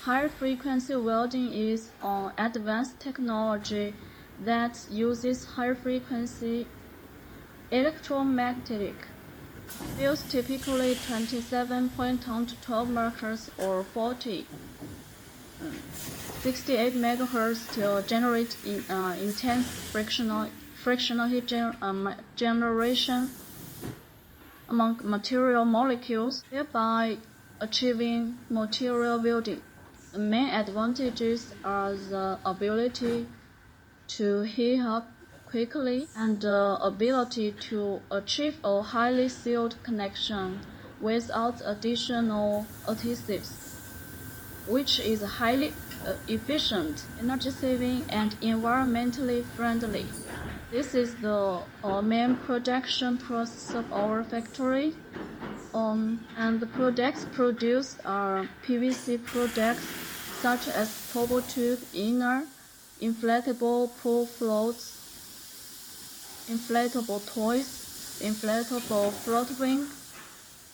High-frequency welding is an advanced technology that uses high-frequency electromagnetic fields, typically 27.10 to 12 markers or 68 MHz, to generate intense frictional heat generation among material molecules, thereby achieving material welding. The main advantages are the ability to heat up quickly and the ability to achieve a highly sealed connection without additional adhesives, which is highly efficient, energy-saving, and environmentally friendly. This is the main production process of our factory. And the products produced are PVC products such as Towable tube inner, inflatable pool floats, inflatable toys, inflatable float ring,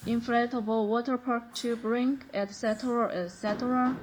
inflatable waterpark tube ring, etc., etc.